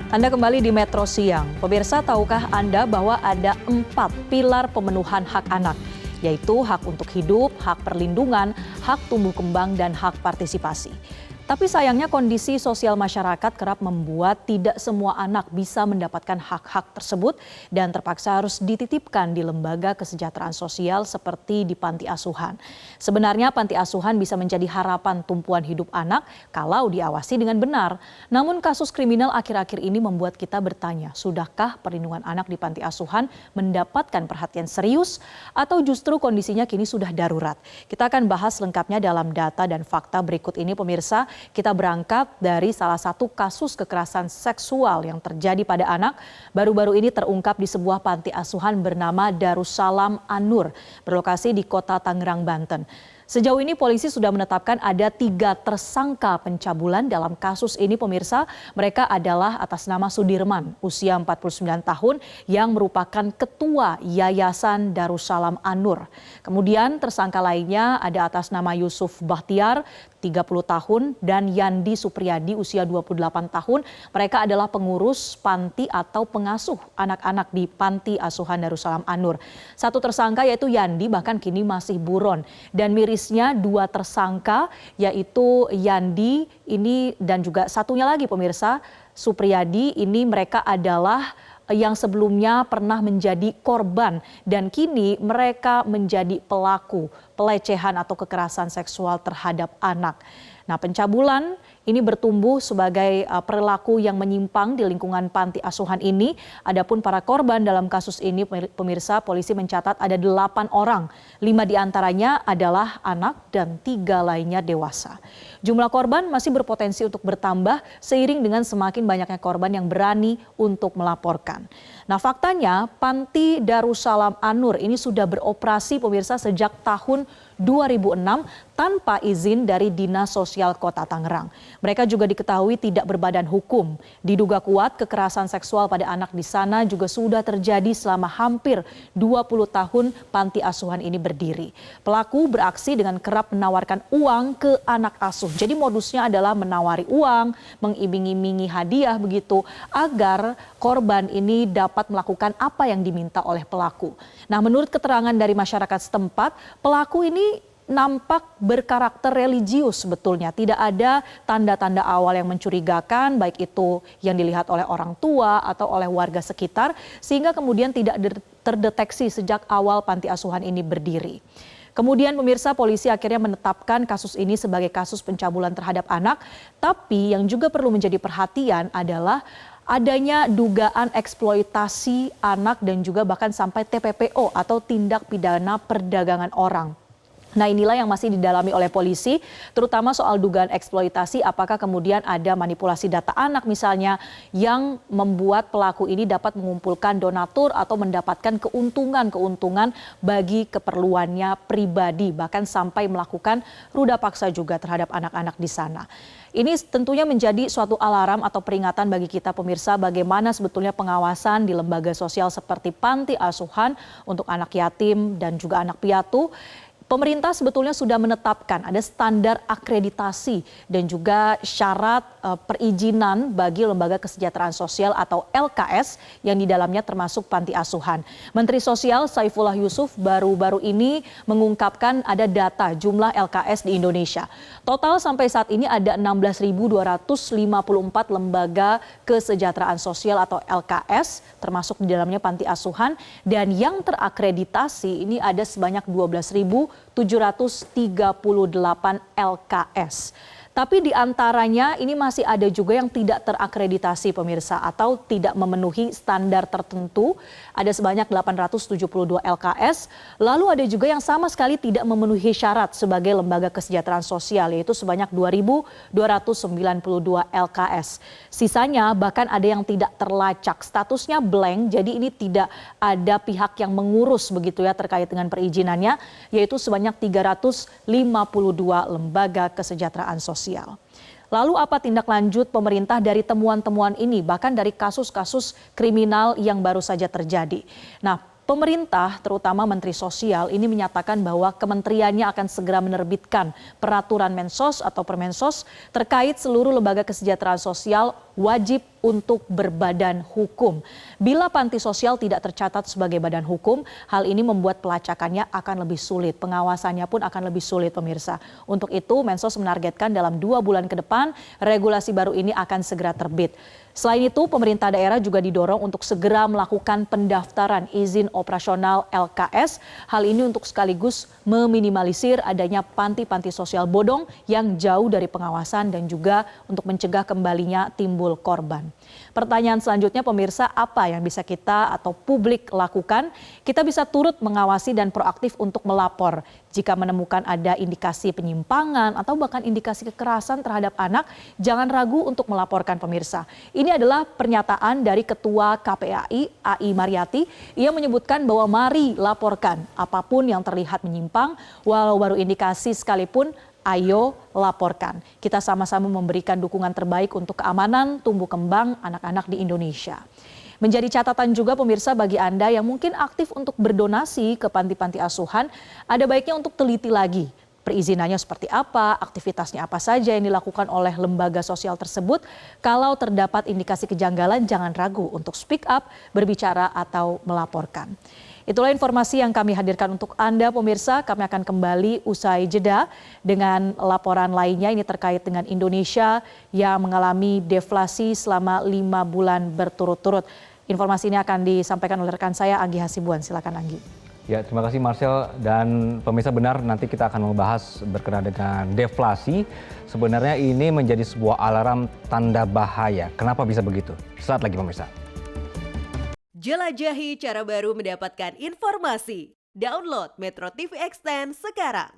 Anda kembali di Metro Siang. Pemirsa, tahukah Anda bahwa ada 4 pilar pemenuhan hak anak, yaitu hak untuk hidup, hak perlindungan, hak tumbuh kembang, dan hak partisipasi. Tapi sayangnya kondisi sosial masyarakat kerap membuat tidak semua anak bisa mendapatkan hak-hak tersebut dan terpaksa harus dititipkan di lembaga kesejahteraan sosial seperti di panti asuhan. Sebenarnya panti asuhan bisa menjadi harapan tumpuan hidup anak kalau diawasi dengan benar. Namun kasus kriminal akhir-akhir ini membuat kita bertanya, sudahkah perlindungan anak di panti asuhan mendapatkan perhatian serius atau justru kondisinya kini sudah darurat? Kita akan bahas lengkapnya dalam data dan fakta berikut ini, pemirsa. Kita berangkat dari salah satu kasus kekerasan seksual yang terjadi pada anak. Baru-baru ini terungkap di sebuah panti asuhan bernama Darussalam An-Nur, berlokasi di Kota Tangerang, Banten. Sejauh ini polisi sudah menetapkan ada 3 tersangka pencabulan dalam kasus ini, pemirsa. Mereka adalah atas nama Sudirman, usia 49 tahun, yang merupakan ketua Yayasan Darussalam An-Nur. Kemudian tersangka lainnya ada atas nama Yusuf Bahtiar, 30 tahun, dan Yandi Supriyadi, usia 28 tahun. Mereka adalah pengurus panti atau pengasuh anak-anak di Panti Asuhan Darussalam An-Nur. Satu tersangka yaitu Yandi bahkan kini masih buron, dan mirisnya 2 tersangka yaitu Yandi ini dan juga satunya lagi, pemirsa, Supriyadi ini, mereka adalah yang sebelumnya pernah menjadi korban dan kini mereka menjadi pelaku pelecehan atau kekerasan seksual terhadap anak. Nah, pencabulan ini bertumbuh sebagai perilaku yang menyimpang di lingkungan panti asuhan ini. Adapun para korban dalam kasus ini, pemirsa, polisi mencatat ada 8 orang. 5 diantaranya adalah anak dan 3 lainnya dewasa. Jumlah korban masih berpotensi untuk bertambah seiring dengan semakin banyaknya korban yang berani untuk melaporkan. Nah, faktanya Panti Darussalam An-Nur ini sudah beroperasi, pemirsa, sejak tahun 2006 tanpa izin dari Dinas Sosial Kota Tangerang. Mereka juga diketahui tidak berbadan hukum. Diduga kuat kekerasan seksual pada anak di sana juga sudah terjadi selama hampir 20 tahun panti asuhan ini berdiri. Pelaku beraksi dengan kerap menawarkan uang ke anak asuh. Jadi modusnya adalah menawari uang, mengiming-imingi hadiah begitu, agar korban ini dapat melakukan apa yang diminta oleh pelaku. Nah, menurut keterangan dari masyarakat setempat, pelaku ini nampak berkarakter religius sebetulnya. Tidak ada tanda-tanda awal yang mencurigakan, baik itu yang dilihat oleh orang tua atau oleh warga sekitar, sehingga kemudian tidak terdeteksi sejak awal panti asuhan ini berdiri. Kemudian, pemirsa, polisi akhirnya menetapkan kasus ini sebagai kasus pencabulan terhadap anak. Tapi yang juga perlu menjadi perhatian adalah adanya dugaan eksploitasi anak dan juga bahkan sampai TPPO atau tindak pidana perdagangan orang. Nah, inilah yang masih didalami oleh polisi, terutama soal dugaan eksploitasi, apakah kemudian ada manipulasi data anak misalnya yang membuat pelaku ini dapat mengumpulkan donatur atau mendapatkan keuntungan bagi keperluannya pribadi, bahkan sampai melakukan ruda paksa juga terhadap anak-anak di sana. Ini tentunya menjadi suatu alarm atau peringatan bagi kita, pemirsa, bagaimana sebetulnya pengawasan di lembaga sosial seperti panti asuhan untuk anak yatim dan juga anak piatu. Pemerintah sebetulnya sudah menetapkan ada standar akreditasi dan juga syarat perizinan bagi lembaga kesejahteraan sosial atau LKS yang di dalamnya termasuk panti asuhan. Menteri Sosial Saifullah Yusuf baru-baru ini mengungkapkan ada data jumlah LKS di Indonesia. Total sampai saat ini ada 16.254 lembaga kesejahteraan sosial atau LKS termasuk di dalamnya panti asuhan, dan yang terakreditasi ini ada sebanyak 12.738 LKS. Tapi di antaranya ini masih ada juga yang tidak terakreditasi, pemirsa, atau tidak memenuhi standar tertentu. Ada sebanyak 872 LKS. Lalu ada juga yang sama sekali tidak memenuhi syarat sebagai lembaga kesejahteraan sosial, yaitu sebanyak 2.292 LKS. Sisanya bahkan ada yang tidak terlacak, statusnya blank, jadi ini tidak ada pihak yang mengurus begitu ya terkait dengan perizinannya, yaitu sebanyak 352 lembaga kesejahteraan sosial. Lalu apa tindak lanjut pemerintah dari temuan-temuan ini, bahkan dari kasus-kasus kriminal yang baru saja terjadi? Nah, pemerintah, terutama Menteri Sosial, ini menyatakan bahwa kementeriannya akan segera menerbitkan peraturan Mensos atau Permensos terkait seluruh lembaga kesejahteraan sosial wajib untuk berbadan hukum. Bila panti sosial tidak tercatat sebagai badan hukum, hal ini membuat pelacakannya akan lebih sulit. Pengawasannya pun akan lebih sulit, pemirsa. Untuk itu, Mensos menargetkan dalam 2 bulan ke depan, regulasi baru ini akan segera terbit. Selain itu, pemerintah daerah juga didorong untuk segera melakukan pendaftaran izin operasional LKS. Hal ini untuk sekaligus meminimalisir adanya panti-panti sosial bodong yang jauh dari pengawasan dan juga untuk mencegah kembalinya timbul korban. Pertanyaan selanjutnya, pemirsa, apa yang bisa kita atau publik lakukan? Kita bisa turut mengawasi dan proaktif untuk melapor. Jika menemukan ada indikasi penyimpangan atau bahkan indikasi kekerasan terhadap anak, jangan ragu untuk melaporkan, pemirsa. Ini adalah pernyataan dari Ketua KPAI, AI Mariati. Ia menyebutkan bahwa mari laporkan apapun yang terlihat menyimpang, walau baru indikasi sekalipun, ayo laporkan. Kita sama-sama memberikan dukungan terbaik untuk keamanan tumbuh kembang anak-anak di Indonesia. Menjadi catatan juga, pemirsa, bagi Anda yang mungkin aktif untuk berdonasi ke panti-panti asuhan, ada baiknya untuk teliti lagi perizinannya seperti apa, aktivitasnya apa saja yang dilakukan oleh lembaga sosial tersebut. Kalau terdapat indikasi kejanggalan, jangan ragu untuk speak up, berbicara atau melaporkan. Itulah informasi yang kami hadirkan untuk Anda, pemirsa. Kami akan kembali usai jeda dengan laporan lainnya. Ini terkait dengan Indonesia yang mengalami deflasi selama 5 bulan berturut-turut. Informasi ini akan disampaikan oleh rekan saya, Anggi Hasibuan. Silakan, Anggi. Ya, terima kasih Marcel. Dan pemirsa, benar, nanti kita akan membahas berkenaan dengan deflasi. Sebenarnya ini menjadi sebuah alarm tanda bahaya. Kenapa bisa begitu? Saat lagi, pemirsa. Jelajahi cara baru mendapatkan informasi. Download Metro TV Extend sekarang.